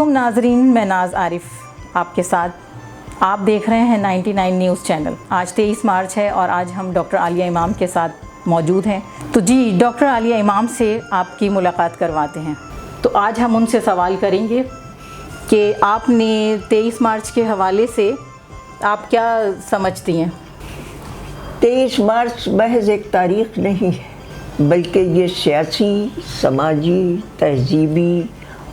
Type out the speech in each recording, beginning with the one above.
علیکم ناظرین، میں ناز عارف آپ کے ساتھ، آپ دیکھ رہے ہیں 99 نیوز چینل۔ آج 23 مارچ ہے اور آج ہم ڈاکٹر عالیہ امام کے ساتھ موجود ہیں۔ تو جی ڈاکٹر عالیہ امام سے آپ کی ملاقات کرواتے ہیں۔ تو آج ہم ان سے سوال کریں گے کہ آپ نے 23 مارچ کے حوالے سے آپ کیا سمجھتی ہیں؟ 23 مارچ محض ایک تاریخ نہیں ہے، بلکہ یہ سیاسی، سماجی، تہذیبی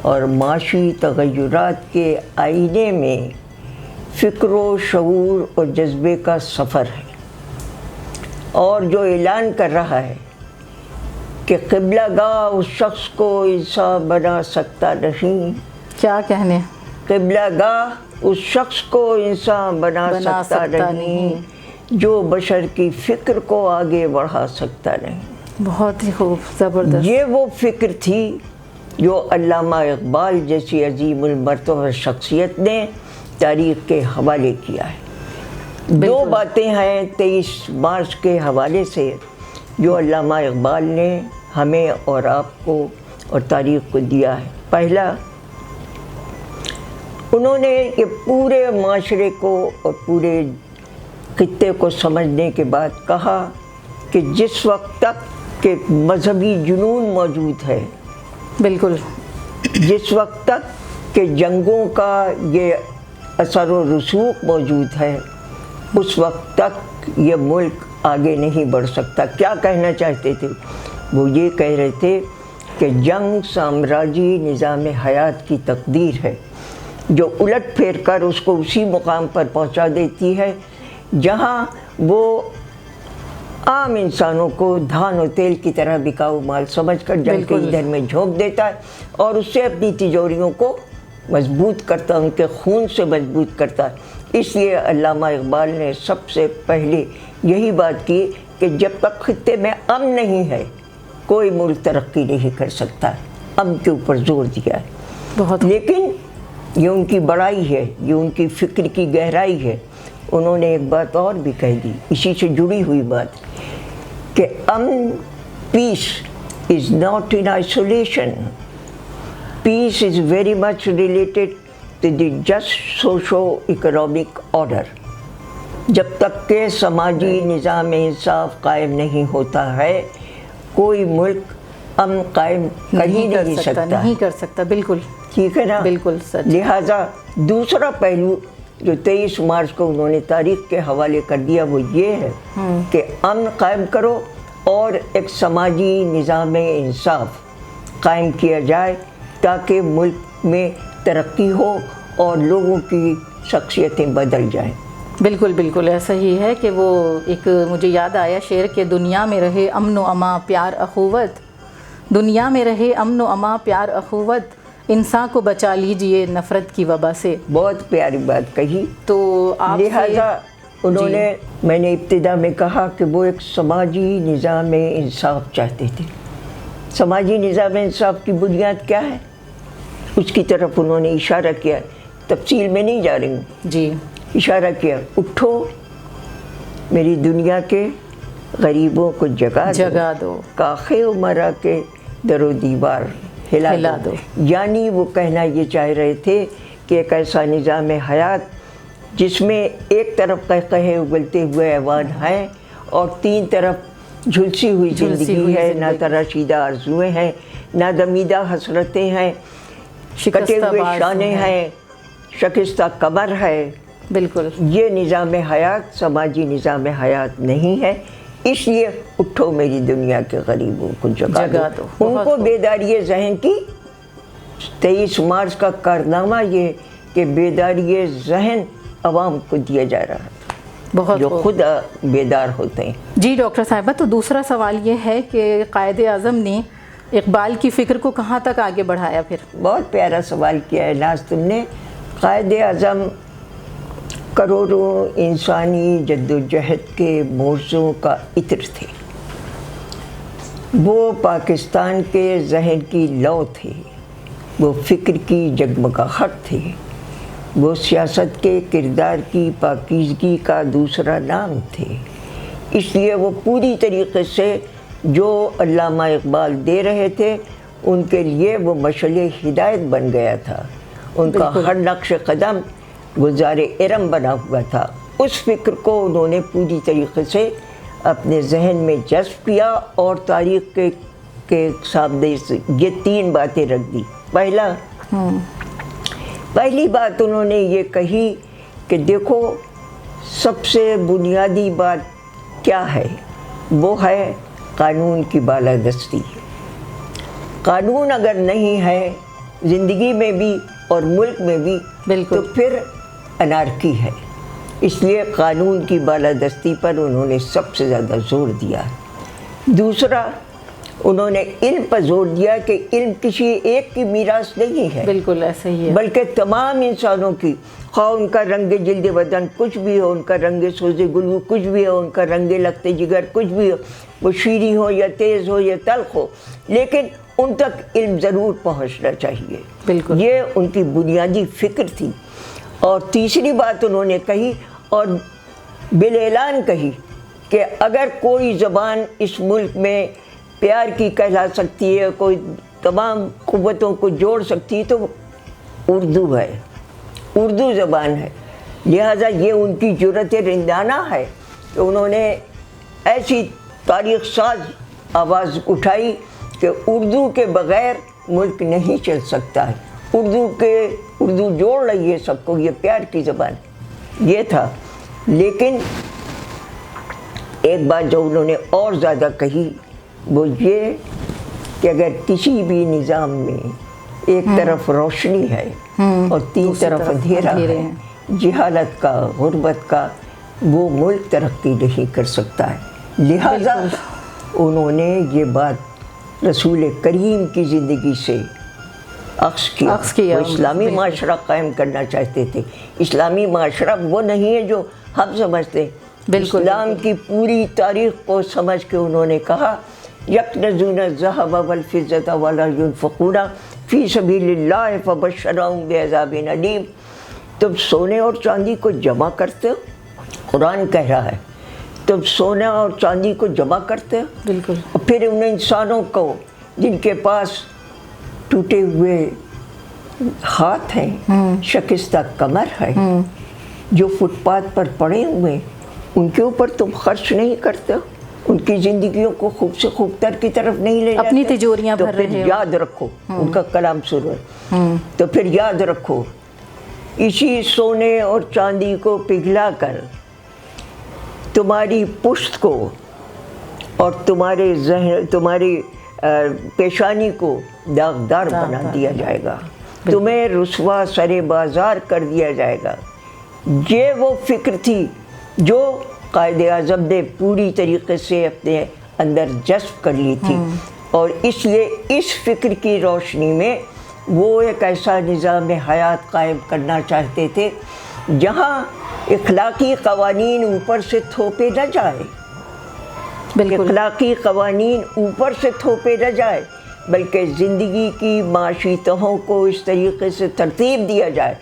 اور معاشی تغیرات کے آئینے میں فکر و شعور اور جذبے کا سفر ہے، اور جو اعلان کر رہا ہے کہ قبلہ گاہ اس شخص کو انسان بنا سکتا نہیں۔ کیا کہنے؟ قبلہ گاہ اس شخص کو انسان بنا سکتا نہیں جو بشر کی فکر کو آگے بڑھا سکتا نہیں۔ بہت ہی خوب، زبردست۔ یہ وہ فکر تھی جو علامہ اقبال جیسی عظیم المرتبہ شخصیت نے تاریخ کے حوالے کیا ہے۔ دو باتیں ہیں 23 مارچ کے حوالے سے جو علامہ اقبال نے ہمیں اور آپ کو اور تاریخ کو دیا ہے۔ پہلا، انہوں نے یہ پورے معاشرے کو اور پورے خطے کو سمجھنے کے بعد کہا کہ جس وقت تک کہ مذہبی جنون موجود ہے، بالکل، جس وقت تک کہ جنگوں کا یہ اثر و رسوخ موجود ہے، اس وقت تک یہ ملک آگے نہیں بڑھ سکتا۔ کیا کہنا چاہتے تھے؟ وہ یہ کہہ رہے تھے کہ جنگ سامراجی نظام حیات کی تقدیر ہے جو الٹ پھیر کر اس کو اسی مقام پر پہنچا دیتی ہے جہاں وہ عام انسانوں کو دھان و تیل کی طرح بکاؤ مال سمجھ کر جنگ کے ایندھن میں جھونک دیتا ہے اور اس سے اپنی تجوریوں کو مضبوط کرتا ہے، ان کے خون سے مضبوط کرتا ہے۔ اس لیے علامہ اقبال نے سب سے پہلے یہی بات کی کہ جب تک خطے میں امن نہیں ہے کوئی ملک ترقی نہیں کر سکتا۔ امن کے اوپر زور دیا ہے۔ بہت لیکن یہ ان کی بڑائی ہے، یہ ان کی فکر کی گہرائی ہے۔ انہوں نے ایک بات اور بھی کہہ دی، اسی سے جڑی ہوئی بات، کہ امن، peace is not in isolation, peace is very much related to the just socio economic order. جب تک کہ سماجی نظام انصاف قائم نہیں ہوتا ہے کوئی ملک امن قائم کر ہی نہیں سکتا، نہیں کر سکتا۔ بالکل ٹھیک ہے نا؟ بالکل سچ۔ لہٰذا دوسرا پہلو جو 23 مارچ کو انہوں نے تاریخ کے حوالے کر دیا وہ یہ ہے کہ امن قائم کرو اور ایک سماجی نظام انصاف قائم کیا جائے تاکہ ملک میں ترقی ہو اور لوگوں کی شخصیتیں بدل جائیں۔ بالکل بالکل ایسا ہی ہے کہ وہ ایک مجھے یاد آیا شعر کہ دنیا میں رہے امن و امان پیار اخوت، دنیا میں رہے امن و امان پیار اخوت، انسان کو بچا لیجئے نفرت کی وبا سے۔ بہت پیاری بات کہی۔ تو آپ لہٰذا انہوں نے، میں نے ابتدا میں کہا کہ وہ ایک سماجی نظام انصاف چاہتے تھے۔ سماجی نظام انصاف کی بنیاد کیا ہے اس کی طرف انہوں نے اشارہ کیا، تفصیل میں نہیں جا رہی ہوں، جی اشارہ کیا، اٹھو میری دنیا کے غریبوں کو جگا دو، کاخے عمرا کے در و دیوار ہلا دو۔ یعنی وہ کہنا یہ چاہ رہے تھے کہ ایک ایسا نظام حیات جس میں ایک طرف قہقہے اگلتے ہوئے ایوان ہیں اور تین طرف جھلسی ہوئی زندگی ہے، نہ تراشیدہ آرزویں ہیں، نہ دمیدہ حسرتیں ہیں، کٹے ہوئے شانے ہیں، شکستہ کمر ہے۔ بالکل، یہ نظام حیات سماجی نظام حیات نہیں ہے۔ اس لیے اٹھو میری دنیا کے غریبوں کو جگا دو۔ ان کو بیداری ذہن کی 23 مارچ کا کارنامہ یہ کہ بیداری ذہن عوام کو دیا جا رہا تھا جو خود بیدار ہوتے ہیں۔ جی ڈاکٹر صاحبہ، تو دوسرا سوال یہ ہے کہ قائد اعظم نے اقبال کی فکر کو کہاں تک آگے بڑھایا پھر؟ بہت پیارا سوال کیا ہے ناز تم نے۔ قائد اعظم کروڑوں انسانی جد و جہد کے موضوع کا عطر تھے، وہ پاکستان کے ذہن کی لو تھے، وہ فکر کی جگمگاہٹ تھے، وہ سیاست کے کردار کی پاکیزگی کا دوسرا نام تھے۔ اس لیے وہ پوری طریقے سے جو علامہ اقبال دے رہے تھے ان کے لیے وہ مشعل ہدایت بن گیا تھا، उनका हर नक्श कदम गुज़ारे इरम बना हुआ था। उस फिक्र को उन्होंने पूरी तरीके से अपने जहन में जज्ब किया और तारीख़ के सामने ये 3 बातें रख दी। पहली बात उन्होंने ये कही कि देखो, सबसे बुनियादी बात क्या है, वो है कानून की बालादस्ती। कानून अगर नहीं है ज़िंदगी में भी और मुल्क में भी, तो फिर अनारकी है। इसलिए कानून की बालादस्ती पर उन्होंने सबसे ज़्यादा जोर दिया। दूसरा, उन्होंने इल्म पर जोर दिया कि इल्म किसी एक की मीरास नहीं है, बिल्कुल ऐसा ही है, बल्कि तमाम इंसानों की, ख़्वाह उनका रंग जिल्द बदन कुछ भी हो, उनका रंग सोज़े गुलू कुछ भी हो, उनका रंग लगते जिगर कुछ भी हो, वो शीरी हो या तेज़ हो या तल्ख हो, लेकिन उन तक इल्म ज़रूर पहुँचना चाहिए। बिल्कुल, ये उनकी बुनियादी फ़िक्र थी। और तीसरी बात उन्होंने कही और बिल-ऐलान कही कि अगर कोई ज़बान इस मुल्क में प्यार की कहला सकती है, कोई तमाम क़ुव्वतों को जोड़ सकती है, तो उर्दू है, उर्दू ज़बान है। लिहाजा ये उनकी जुर्रत रिंदाना है कि उन्होंने ऐसी तारीख़ साज आवाज़ उठाई कि उर्दू के बग़ैर मुल्क नहीं चल सकता है। उर्दू जोड़ रही है सबको, ये प्यार की ज़बान, ये था। लेकिन एक बात जो उन्होंने और ज़्यादा कही वो ये कि अगर किसी भी निज़ाम में एक तरफ रोशनी है और 3 तरफ अंधेरा है, जहालत का, गुर्बत का, वो मुल्क तरक्की नहीं कर सकता है। लिहाजा उन्होंने ये बात रसूल करीम की ज़िंदगी से अक्स किया। वो इस्लामी माशरा कायम करना चाहते थे। इस्लामी माशरा वो नहीं है जो हम समझते। इस्लाम की पूरी तारीख़ को समझ के उन्होंने कहा, यकनज़ून ज़हब वल फ़िज़्ज़त वला युनफ़िक़ून फ़ी सबीलिल्लाह फ़बश्शिरहुम बिअज़ाबिन अलीम। तुम सोने और चांदी को जमा करते हो, कुरान कह रहा है, तुम सोने और चांदी को जमा करते हो। बिल्कुल। और फिर उन इंसानों को जिनके पास टूटे हुए हाथ हैं, शकिस्ता कमर है, जो फुटपाथ पर पड़े हुए, उनके ऊपर तुम खर्च नहीं करते हो, उनकी ज़िंदगियों को खूब से खूबतर की तरफ नहीं ले जाते, अपनी तिजोरियां भर रहे हो। तो फिर याद रखो, उनका कलाम सुनो, तो फिर याद रखो, इसी सोने और चांदी को पिघला कर तुम्हारी पुश्त को और तुम्हारी पेशानी को दागदार बना दिया जाएगा, तुम्हें रुसवा सरे बाजार कर दिया जाएगा। ये वो फिक्र थी जो कायदे आज़म ने पूरी तरीके से अपने अंदर जज्ब कर ली थी। और इसलिए इस फिक्र की रोशनी में वो एक ऐसा निज़ाम हयात कायम करना चाहते थे जहाँ इखलाकी क़वानीन ऊपर से थोपे न जाए, इखलाकी क़वानीन ऊपर से थोपे न जाए, बल्कि ज़िंदगी की माशी तहों को इस तरीके से तरतीब दिया जाए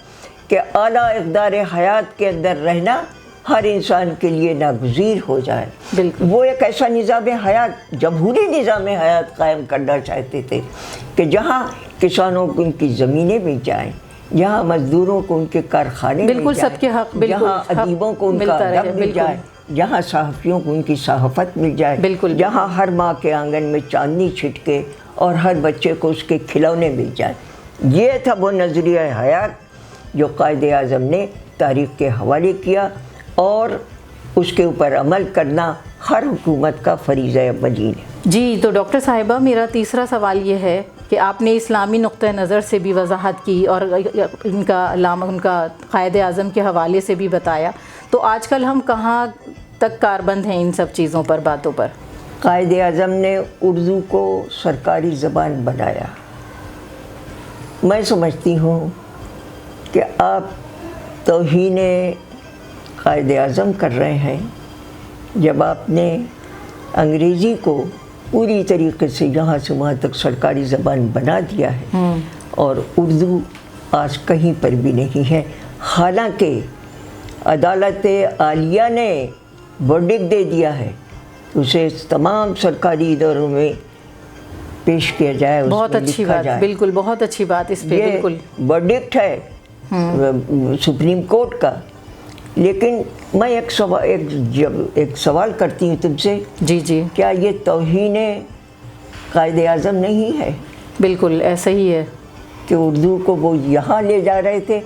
कि आला इक़दार हयात के अंदर रहना हर इंसान के लिए नागुज़ीर हो जाए। वो एक ऐसा निज़ाम हयात, जमहूरी निज़ाम हयात कायम करना चाहते थे कि जहाँ किसानों को उनकी ज़मीनें मिल जाएँ, जहाँ मज़दूरों को उनके कारखाने मिल जाए, जहाँ अदीबों को उनका अदब मिल जाए, जहाँ सहाफ़ियों को उनकी सहाफ़त मिल जाए, जहाँ हर माँ के आंगन में चांदनी छिटके और हर बच्चे को उसके खिलौने मिल जाए। ये था वो नज़रिया हयात जो कायदे आज़म ने तारीख़ के हवाले किया और उसके ऊपर अमल करना हर हुकूमत का फ़रीज़ा अव्वलीन है। जी, तो डॉक्टर साहिबा, मेरा तीसरा सवाल ये है कि आपने इस्लामी नुक्ते नज़र से भी वजाहत की और उनका कायदे आज़म के हवाले से भी बताया, तो आजकल हम कहाँ तक कारबंद हैं इन सब चीज़ों पर, बातों पर? कायदे आज़म ने उर्दू को सरकारी ज़बान बनाया। मैं समझती हूँ कि आप तौहीने कायदे आज़म कर रहे हैं जब आपने अंग्रेज़ी को पूरी तरीके से यहाँ से वहाँ तक सरकारी ज़बान बना दिया है और उर्दू आज कहीं पर भी नहीं है। हालांकि अदालत आलिया ने वर्डिक्ट दे दिया है, उसे तमाम सरकारी इदारों में پیش کیا جائے، اس بہت میں اچھی لکھا بات، جائے۔ بالکل بہت اچھی بات اس پہ، یہ بالکل ورڈکٹ ہے سپریم کورٹ کا، لیکن میں ایک سوال کرتی ہوں تم سے، جی جی کیا یہ توہین قائد اعظم نہیں ہے بالکل ایسا ہی ہے۔ کہ اردو کو وہ یہاں لے جا رہے تھے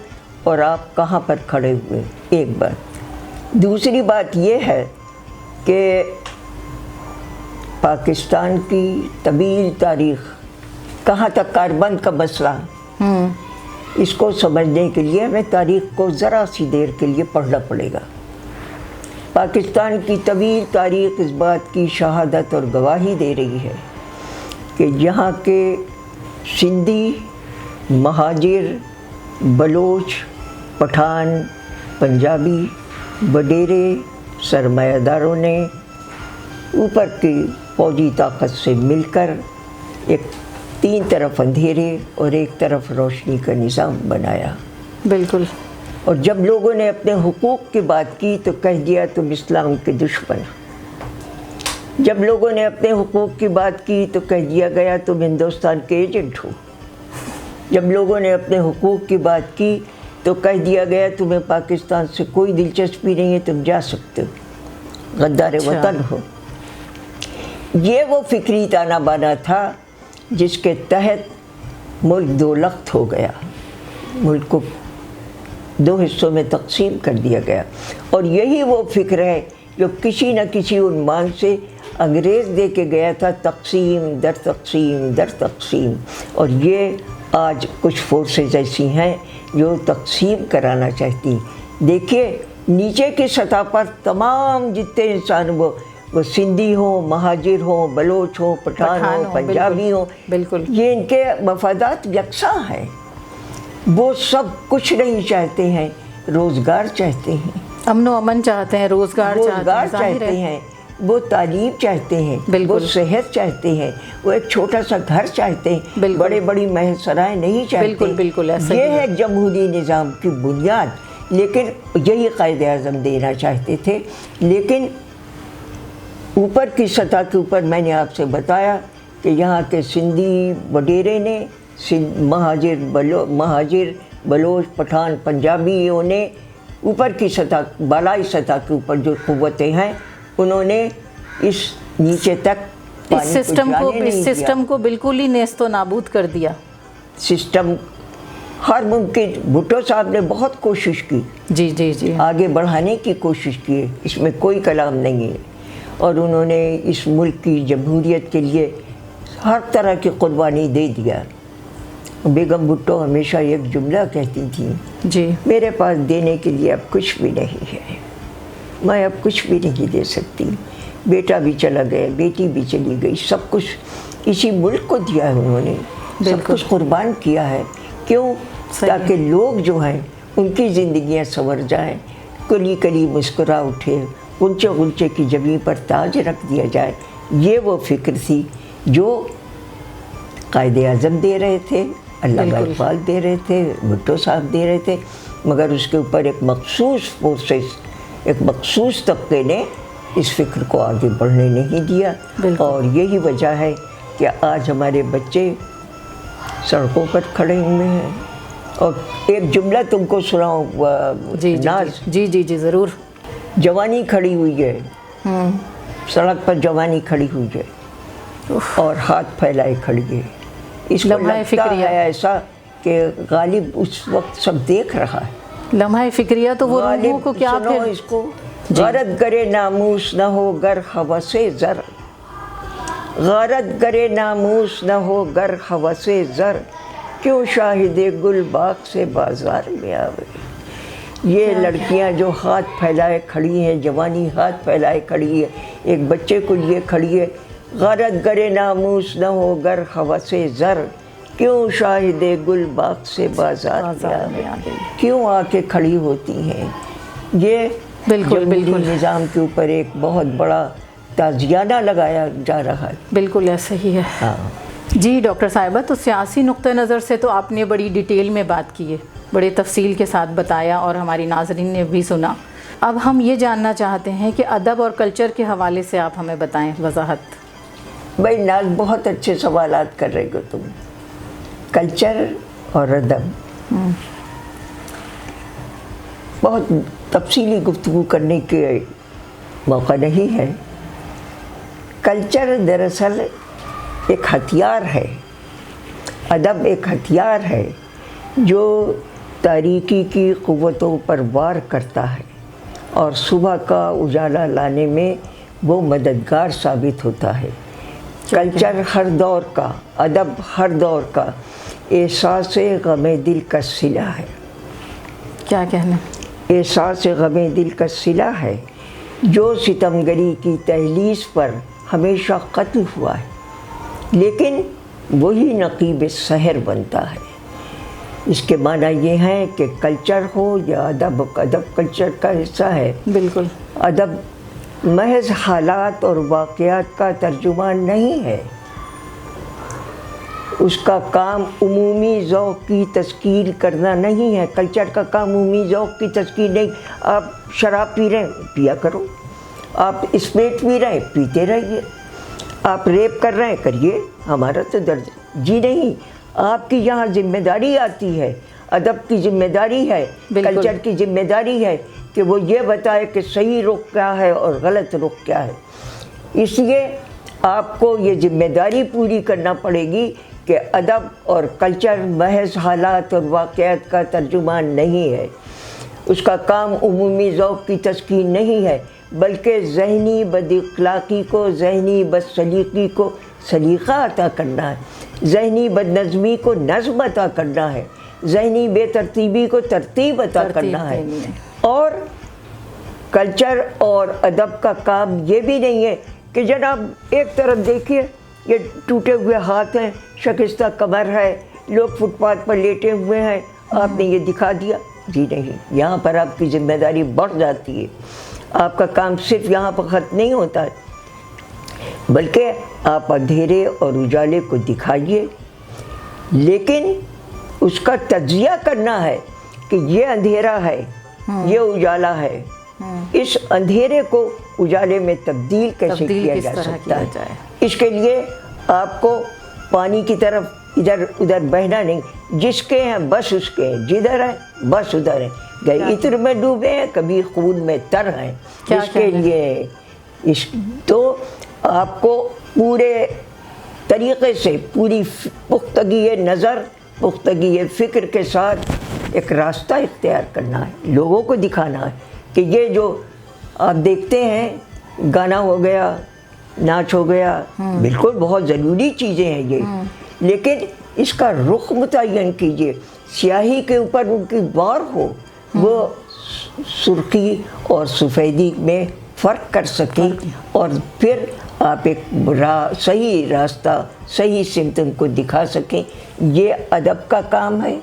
اور آپ کہاں پر کھڑے ہوئے؟ ایک بات۔ دوسری بات یہ ہے کہ پاکستان کی طویل تاریخ، کہاں تک کاربند کا مسئلہ، اس کو سمجھنے کے لیے ہمیں تاریخ کو ذرا سی دیر کے لیے پڑھنا پڑے گا۔ پاکستان کی طویل تاریخ اس بات کی شہادت اور گواہی دے رہی ہے کہ یہاں کے سندھی، مہاجر، بلوچ، پٹھان، پنجابی، وڈیرے، سرمایہ داروں نے اوپر کی فوجی طاقت سے مل کر ایک تین طرف اندھیرے اور ایک طرف روشنی کا نظام بنایا۔ بالکل۔ اور جب لوگوں نے اپنے حقوق کی بات کی تو کہہ دیا تم اسلام کے دشمن۔ جب لوگوں نے اپنے حقوق کی بات کی تو کہہ دیا گیا تم ہندوستان کے ایجنٹ ہو۔ جب لوگوں نے اپنے حقوق کی بات کی تو کہہ دیا گیا تمہیں پاکستان سے کوئی دلچسپی نہیں ہے، تم جا سکتے ہو، غدار وطن ہو۔ یہ وہ فکری تانا بانا تھا جس کے تحت ملک دو لخت ہو گیا، ملک کو دو حصوں میں تقسیم کر دیا گیا۔ اور یہی وہ فکر ہے جو کسی نہ کسی عنوان سے انگریز دے کے گیا تھا، تقسیم در تقسیم در تقسیم۔ اور یہ آج کچھ فورسز ایسی ہیں جو تقسیم کرانا چاہتی ہیں۔ دیکھیے نیچے کی سطح پر تمام جتنے انسان وہ سندھی ہوں، مہاجر ہوں، بلوچ ہوں، پٹھان ہوں، پنجابی ہوں، بالکل یہ ان کے مفادات یکساں ہیں۔ وہ سب کچھ نہیں چاہتے ہیں، روزگار چاہتے ہیں، امن و امن چاہتے ہیں، روزگار چاہتے ہیں، وہ تعلیم چاہتے ہیں، وہ صحت چاہتے ہیں، وہ ایک چھوٹا سا گھر چاہتے ہیں، بڑے بڑی محل سرائے نہیں چاہتے۔ بالکل ایسا یہ ہے جمہوری نظام کی بنیاد، لیکن یہی قائد اعظم دینا چاہتے تھے۔ لیکن اوپر کی سطح کے اوپر میں نے آپ سے بتایا کہ یہاں کے سندھی وڈیرے نے، مہاجر بلوچ پٹھان پنجابیوں نے اوپر کی سطح، بالائی سطح کے اوپر جو قوتیں ہیں، انہوں نے اس نیچے تک اس سسٹم کو بالکل ہی نیست و نابود کر دیا۔ سسٹم ہر ممکن، بھٹو صاحب نے بہت کوشش کی، جی جی جی، آگے بڑھانے کی کوشش کی، اس میں کوئی کلام نہیں ہے۔ اور انہوں نے اس ملک کی جمہوریت کے لیے ہر طرح کی قربانی دے دیا۔ بیگم بھٹو ہمیشہ ایک جملہ کہتی تھیں، جی میرے پاس دینے کے لیے اب کچھ بھی نہیں ہے، میں اب کچھ بھی نہیں دے سکتی۔ بیٹا بھی چلا گیا، بیٹی بھی چلی گئی، سب کچھ اسی ملک کو دیا ہے انہوں نے، سب کچھ قربان کیا ہے۔ کیوں؟ تاکہ لوگ جو ہیں ان کی زندگیاں سنور جائیں، کلی کلی مسکرا اٹھے، غنچے غنچے کی جبیں پر تاج رکھ دیا جائے۔ یہ وہ فکر تھی جو قائد اعظم دے رہے تھے، علامہ اقبال دے رہے تھے، بھٹو صاحب دے رہے تھے، مگر اس کے اوپر ایک مخصوص فورسز، ایک مخصوص طبقے نے اس فکر کو آگے بڑھنے نہیں دیا۔ اور یہی وجہ ہے کہ آج ہمارے بچے سڑکوں پر کھڑے ہوئے ہیں۔ اور ایک جملہ تم کو سناؤں ناز؟ جی جی جی ضرور۔ جوانی کھڑی ہوئی ہے، سڑک پر جوانی کھڑی ہوئی ہے اور ہاتھ پھیلائے کھڑی ہے۔ اس کو لگتا ہے ایسا کہ غالب اس وقت سب دیکھ رہا ہے۔ لمحہ فکریہ تو وہ روحوں کو کیا سنو اس کو، غارت گرے ناموس نہ ہو گر ہوس زر، غارت گرے ناموس نہ ہو گر ہوس زر، کیوں شاہد گل باغ سے بازار میں آوے۔ یہ لڑکیاں جو ہاتھ پھیلائے کھڑی ہیں، جوانی ہاتھ پھیلائے کھڑی ہے، ایک بچے کو لیے کھڑی ہے، غارت گرے ناموس نہ ہو گر ہوس زر، کیوں شاہد گل باغ سے بازار میں آوے، کیوں آ کے کھڑی ہوتی ہیں۔ یہ جمہوری نظام کے اوپر ایک بہت بڑا تعزیانہ لگایا جا رہا ہے۔ بالکل ایسا ہی ہے۔ ہاں جی ڈاکٹر صاحبہ، تو سیاسی نقطہ نظر سے تو آپ نے بڑی ڈیٹیل میں بات کی ہے، بڑے تفصیل کے ساتھ بتایا اور ہماری ناظرین نے بھی سنا۔ اب ہم یہ جاننا چاہتے ہیں کہ ادب اور کلچر کے حوالے سے آپ ہمیں بتائیں وضاحت۔ भाई नाज, बहुत अच्छे सवालात कर रहे हो तुम। कल्चर और अदब, बहुत तफसीली गुफ्तगू करने के मौका नहीं है। कल्चर दरअसल एक हथियार है, अदब एक हथियार है जो तारीकी की क़ुव्वतों पर वार करता है और सुबह का उजाला लाने में वो मददगार साबित होता है। कल्चर हर दौर का, अदब हर दौर का एहसास ग़म दिल का सिला है। क्या कहना? एहसास ग़म दिल का सिला है जो सितमगरी की तहलीस पर हमेशा कत्ल हुआ है, लेकिन वही नक़ीब सहर बनता है। इसके माना ये है कि कल्चर हो या अदब, अदब कल्चर का हिस्सा है। बिल्कुल। अदब महज हालात और वाक़यात का तर्जुमान नहीं है, उसका काम उमूमी ज़ौक़ की तस्कीर करना नहीं है। कल्चर का काम उमूमी ज़ौक़ की तस्कीर नहीं। आप शराब पी रहे हैं, पिया करो। आप स्प्रिट पी रहे हैं, पीते रहिए। आप रेप कर रहे हैं, करिए, हमारा तो दर्द जी नहीं। आपकी यहाँ जिम्मेदारी आती है, अदब की जिम्मेदारी है, कल्चर की जिम्मेदारी है कि वो ये बताए कि सही रुख क्या है और गलत रुख क्या है। इसलिए आपको ये जिम्मेदारी पूरी करना पड़ेगी कि अदब और कल्चर महज हालात और वाक़यात का तर्जुमान नहीं है, उसका काम उमूमी ज़ौक़ की तस्कीन नहीं है, बल्कि ज़हनी बदअख़लाक़ी को ज़हनी बदसलीक़ी को सलीक़ा अता करना है, ज़हनी बदनज़मी को नज़्म अता करना है, ज़हनी बेतरतीबी को तरतीब अता करना है। और कल्चर और अदब का काम ये भी नहीं है कि जनाब एक तरफ देखिए ये टूटे हुए हाथ हैं, शकिस्ता कमर है, लोग फुटपाथ पर लेटे हुए हैं, आपने ये दिखा दिया। जी नहीं, यहाँ पर आपकी ज़िम्मेदारी बढ़ जाती है। आपका काम सिर्फ यहाँ पर ख़त्म नहीं होता है, बल्कि आप अंधेरे और उजाले को दिखाइए, लेकिन उसका तज्ज़िया करना है कि ये अंधेरा है, ये उजाला है, इस अंधेरे को उजाले में तब्दील कैसे किया जा सकता है। इसके लिए आपको पानी की तरफ इधर उधर बहना नहीं, जिसके हैं बस उसके हैं, जिधर हैं बस उधर हैं, गए इत्र में डूबे हैं, कभी खून में तर हैं। इसके लिए तो आपको पूरे तरीक़े से पूरी पुख्तगी नज़र, पुख्तगी फ़िक्र के साथ एक रास्ता इख्तियार करना है, लोगों को दिखाना है कि ये जो आप देखते हैं गाना हो गया, नाच हो गया, बिल्कुल बहुत ज़रूरी चीज़ें हैं ये, लेकिन इसका रुख मुतय्यन कीजिए, स्याही के ऊपर उनकी वार हो, वो सुर्खी और सफ़ेदी में फ़र्क कर सकें और फिर आप एक सही रास्ता, सही सिमत उनको दिखा सकें। ये अदब का काम है,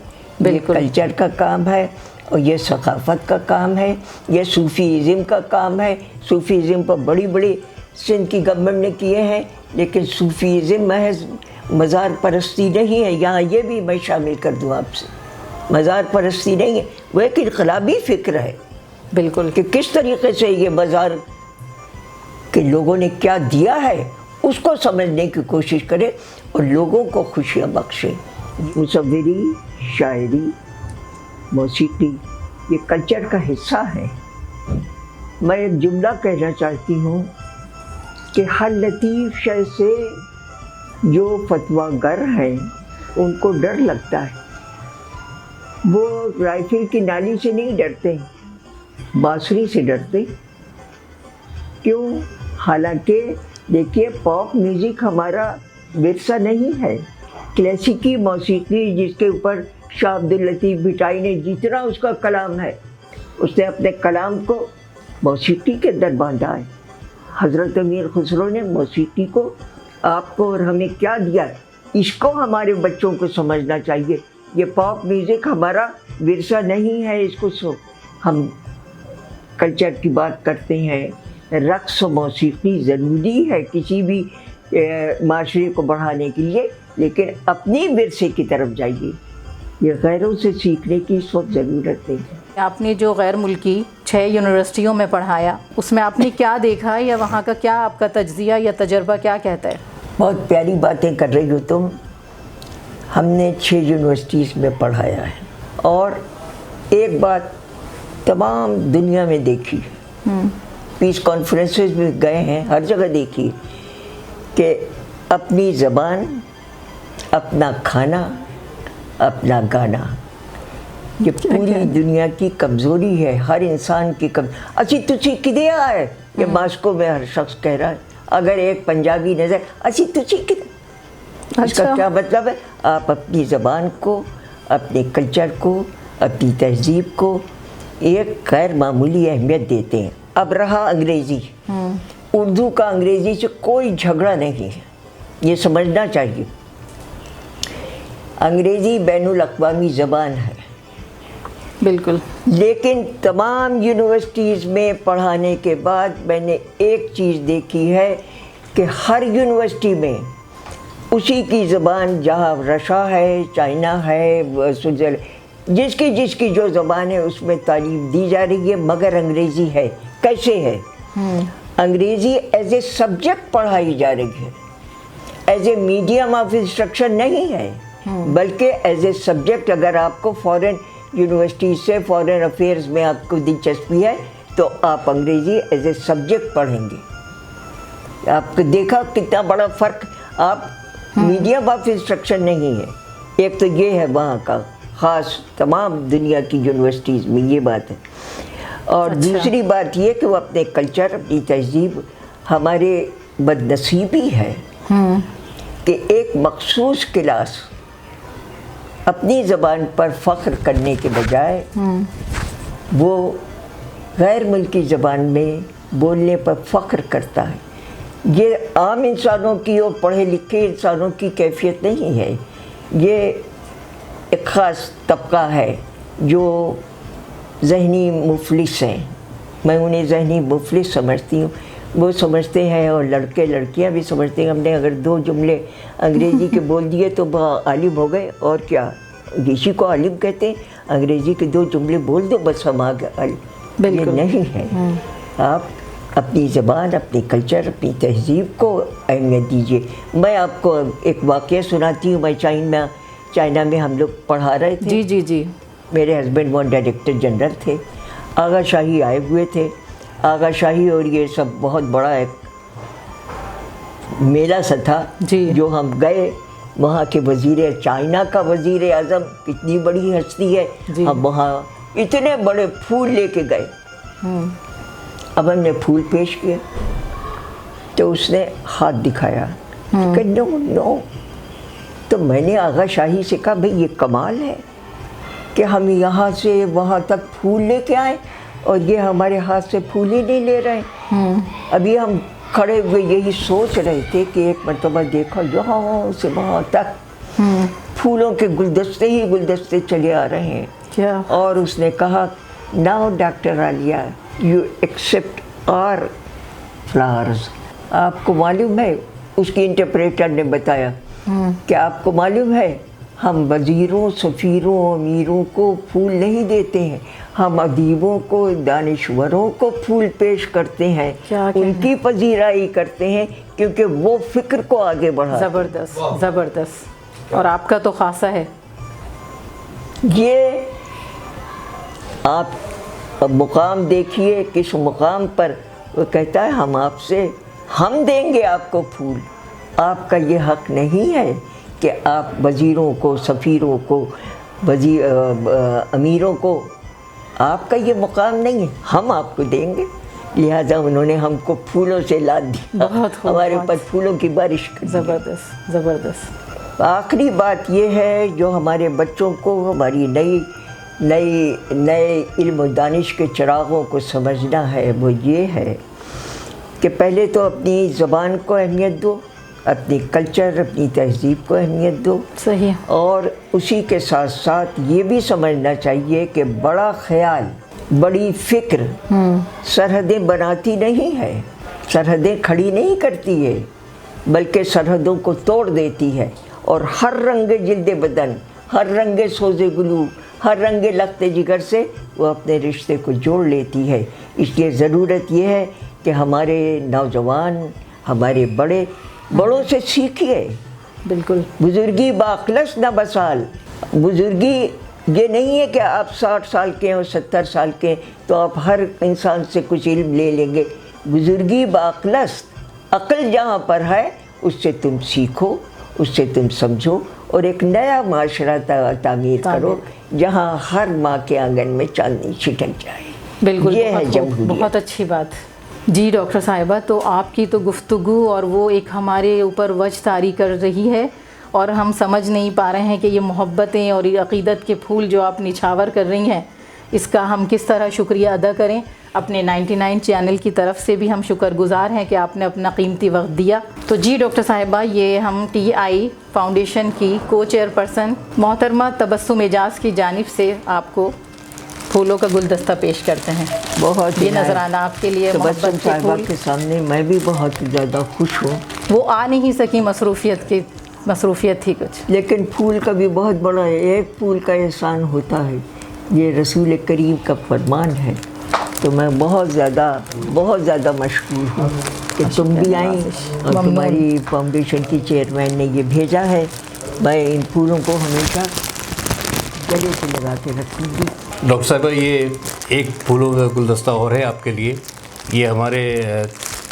ये कल्चर का काम है और ये सकाफ़त का काम है, ये सूफ़ीज़म का काम है। सूफ़ीज़म पर बड़ी बड़ी सिंध की गवर्नमेंट ने किए हैं, लेकिन सूफ़ीज़म महज मज़ार परस्ती नहीं है। यहाँ ये भी मैं शामिल कर दूँ आपसे, मज़ार परस्ती नहीं है, वो एक इनक़लाबी फ़िक्र है। बिल्कुल, कि किस तरीक़े से ये मज़ार के लोगों ने क्या दिया है उसको समझने की कोशिश करें और लोगों को खुशियाँ बख्शें। मुसव्विरी, शायरी, मौसीकी ये कल्चर का हिस्सा है। मैं एक जुमला कहना चाहती हूँ कि हर लतीफ़ शय से जो फतवागर हैं उनको डर लगता है। वो राइफल की नाली से नहीं डरते, बांसुरी से डरते। क्यों? हालांकि देखिए पॉप म्यूज़िक हमारा विरसा नहीं है। क्लासिकी मौसीकी जिसके ऊपर शाह अब्दुल लतीफ़ भिटाई ने जितना उसका कलाम है, उसने अपने कलाम को मौसीकी के अंदर बांधा है। हज़रत अमीर खुसरो ने मौसीकी को आपको और हमें क्या दिया है, इसको हमारे बच्चों को समझना चाहिए। ये पॉप म्यूज़िक हमारा विरसा नहीं है, इसको हम कल्चर की बात करते हैं। रक़्स और मौसीकी ज़रूरी है किसी भी माशरे को बढ़ाने के लिए, लेकिन अपनी विरसे की तरफ जाइए। ये गैरों से सीखने की इस वक्त ज़रूरत नहीं है। आपने जो गैर मुल्की 6 यूनिवर्सिटियों में पढ़ाया, उसमें आपने क्या देखा या वहाँ का क्या आपका तज्ज़िया या तजर्बा क्या कहता है? बहुत प्यारी बातें कर रही हो तुम। हमने 6 यूनिवर्सिटीज़ में पढ़ाया है और एक बात तमाम दुनिया में देखी, पीस कॉन्फ्रेंसेस में गए हैं, हर जगह देखी कि अपनी ज़बान, अपना खाना, अपना गाना, ये पूरी दुनिया की कमज़ोरी है, हर इंसान की असी तुझी किधे आए, ये मास्को में हर शख्स कह रहा है। अगर एक पंजाबी नज़र असी तुझी किधे, इसका क्या मतलब है? आप अपनी ज़बान को, अपने कल्चर को, अपनी तहजीब को एक गैर मामूली अहमियत देते हैं। अब रहा अंग्रेज़ी, उर्दू का अंग्रेज़ी से कोई झगड़ा नहीं है, ये समझना चाहिए। अंग्रेज़ी बैनुल अक़वामी ज़बान है, बिल्कुल। लेकिन तमाम यूनिवर्सिटीज़ में पढ़ाने के बाद मैंने एक चीज़ देखी है कि हर यूनिवर्सिटी में उसी की ज़बान, जहाँ रशा है, चाइना है, स्विट्ज़रलैंड, जिसकी जो ज़बान है उसमें तालीम दी जा रही है, मगर अंग्रेज़ी है। कैसे है? अंग्रेज़ी एज ए सब्जेक्ट पढ़ाई जा रही है, as a medium of instruction नहीं है, बल्कि एज ए सब्जेक्ट। अगर आपको फॉरेन यूनिवर्सिटी से फॉरेन अफेयर्स में आपको दिलचस्पी है तो आप अंग्रेज़ी एज ए सब्जेक्ट पढ़ेंगे। आपको देखा कितना बड़ा फ़र्क। आप मीडियम ऑफ इंस्ट्रक्शन नहीं है, एक तो ये है वहाँ का ख़ास, तमाम दुनिया की यूनिवर्सिटीज़ में ये बात है। और दूसरी बात ये कि वो अपने कल्चर, अपनी तहजीब, हमारे बदनसीबी है कि एक मखसूस क्लास अपनी ज़बान पर फ़ख्र करने के बजाय वो गैर मुल्की ज़बान में बोलने पर फ़ख्र करता है। ये आम इंसानों की और पढ़े लिखे इंसानों की कैफियत नहीं है, ये एक ख़ास तबका है जो ज़हनी मुफलिस हैं। मैं उन्हें ज़हनी मुफलिस समझती हूँ। वो समझते हैं और लड़के लड़कियाँ भी समझते हैं, हमने अगर 2 जुमले अंग्रेज़ी के बोल दिए तो वह आलिम हो गए। और क्या, इसी को आलिम कहते हैं, अंग्रेज़ी के 2 जुमले बोल दो बस हम आ गए आलिम। ये नहीं है। आप अपनी ज़बान, अपने कल्चर, अपनी तहजीब को अहमियत दीजिए। मैं आपको एक वाक़या सुनाती हूँ। मैं चाइना में हम लोग पढ़ा रहे थे। जी। मेरे हस्बैंड वहाँ डायरेक्टर जनरल थे, आगा शाही आए हुए थे। आगा शाही और ये सब बहुत बड़ा एक मेला सा था जो हम गए। वहाँ के वज़ीर, चाइना का वज़ीर आज़म, कितनी बड़ी हस्ती है, हम वहाँ इतने बड़े फूल लेके गए। अब हमने फूल पेश किए तो उसने हाथ दिखाया कि नो। तो मैंने आगा शाही से कहा, भाई ये कमाल है कि हम यहाँ से वहाँ तक फूल लेके आए और ये हमारे हाथ से फूल ही नहीं ले रहे। अभी हम खड़े हुए यही सोच रहे थे कि एक मरतबा देखो यहाँ से वहाँ तक फूलों के गुलदस्ते ही गुलदस्ते चले आ रहे हैं। क्या? और उसने कहा, now doctor Alia, you accept our flowers. आपको मालूम है, उसकी इंटरप्रेटर ने बताया कि आपको मालूम है, हम वज़ीरों, सफ़ीरों, अमीरों को फूल नहीं देते हैं, हम अदीबों को, दानिश्वरों को फूल पेश करते हैं, उनकी पजीराई करते हैं क्योंकि वो फ़िक्र को आगे बढ़ा। ज़बरदस्त, ज़बरदस्त। और आपका तो ख़ासा है ये। आप मुकाम देखिए, किस मुकाम पर वो कहता है, हम देंगे आपको फूल। आपका ये हक़ नहीं है कि आप वज़ीरों को, सफ़ीरों को, अमीरों को, आपका ये मुकाम नहीं है, हम आपको देंगे। लिहाजा उन्होंने हमको फूलों से लाद दिया, हमारे ऊपर फूलों की बारिश कर दी। ज़बरदस्त, ज़बरदस्त। आखिरी बात ये है जो हमारे बच्चों को, हमारी नए इल्म दानिश के चिरागों को समझना है, वो ये है कि पहले तो अपनी ज़बान को अहमियत दो, अपनी कल्चर, अपनी तहजीब को अहमियत दो। सही। और उसी के साथ साथ ये भी समझना चाहिए कि बड़ा ख्याल, बड़ी फ़िक्र सरहदें बनाती नहीं है, सरहदें खड़ी नहीं करती है, बल्कि सरहदों को तोड़ देती है। और हर रंगे जिल्दे बदन, हर रंगे सोज़े गुलू, हर रंगे लख्ते जिगर से वो अपने रिश्ते को जोड़ लेती है। इसलिए ज़रूरत ये है कि हमारे नौजवान, हमारे बड़े بڑوں سے سیکھیے. بالکل. بزرگی باخلص نہ بسال. بزرگی یہ نہیں ہے کہ آپ 60 سال کے ہیں اور 70 سال کے ہیں تو آپ ہر انسان سے کچھ علم لے لیں گے. بزرگی باخلص، عقل جہاں پر ہے اس سے تم سیکھو، اس سے تم سمجھو اور ایک نیا معاشرہ تعمیر کرو جہاں ہر ماں کے آنگن میں چاندنی چھٹک جائے. بالکل. یہ ہے جمہوریت. بہت اچھی بات. جی ڈاکٹر صاحبہ، تو آپ کی تو گفتگو اور وہ ایک ہمارے اوپر وجہ طاری کر رہی ہے اور ہم سمجھ نہیں پا رہے ہیں کہ یہ محبتیں اور یہ عقیدت کے پھول جو آپ نچھاور کر رہی ہیں اس کا ہم کس طرح شکریہ ادا کریں. اپنے 99 چینل کی طرف سے بھی ہم شکر گزار ہیں کہ آپ نے اپنا قیمتی وقت دیا. تو جی ڈاکٹر صاحبہ، یہ ہم TI فاؤنڈیشن کی کو چیئر پرسن محترمہ تبسم اعجاز کی جانب سے آپ کو پھولوں کا گلدستہ پیش کرتے ہیں. بہت یہ نذرانہ آپ کے لیے محبت تبسم کے صاحبہ پھول. کے سامنے میں بھی بہت زیادہ خوش ہوں. وہ آ نہیں سکی، مصروفیت تھی کچھ. لیکن پھول کا بھی بہت بڑا ہے. ایک پھول کا احسان ہوتا ہے، یہ رسول کریم کا فرمان ہے. تو میں بہت زیادہ مشکور ہوں کہ تم بھی آئیں اور تمہاری فاؤنڈیشن کی چیئرمین نے یہ بھیجا ہے. میں ان پھولوں کو ہمیشہ گلے سے لگا کے رکھوں گی. ڈاکٹر صاحبہ، یہ ایک پھولوں کا گلدستہ اور ہے آپ کے لیے. یہ ہمارے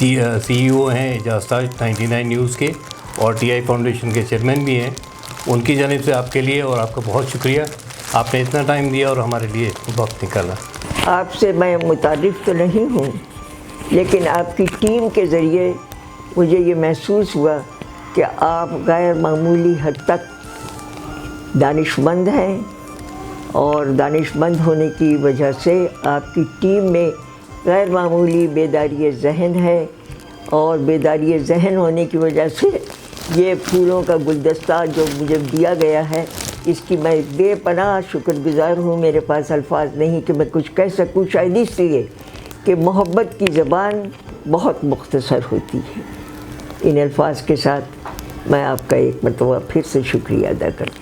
CEO ہیں اعجاز تاج 99 نیوز کے اور TI فاؤنڈیشن کے چیئرمین بھی ہیں. ان کی جانب سے آپ کے لیے اور آپ کا بہت شکریہ. آپ نے اتنا ٹائم دیا اور ہمارے لیے وقت نکالا. آپ سے میں متعارف تو نہیں ہوں، لیکن آپ کی ٹیم کے ذریعے مجھے یہ محسوس ہوا کہ آپ غیر معمولی حد تک دانش مند ہیں اور دانش مند ہونے کی وجہ سے آپ کی ٹیم میں غیر معمولی بیداری ذہن ہے اور بیداری ذہن ہونے کی وجہ سے یہ پھولوں کا گلدستہ جو مجھے دیا گیا ہے اس کی میں بے پناہ شکر گزار ہوں. میرے پاس الفاظ نہیں کہ میں کچھ کہہ سکوں، شاید اس لیے کہ محبت کی زبان بہت مختصر ہوتی ہے. ان الفاظ کے ساتھ میں آپ کا ایک مرتبہ پھر سے شکریہ ادا کرتا ہوں.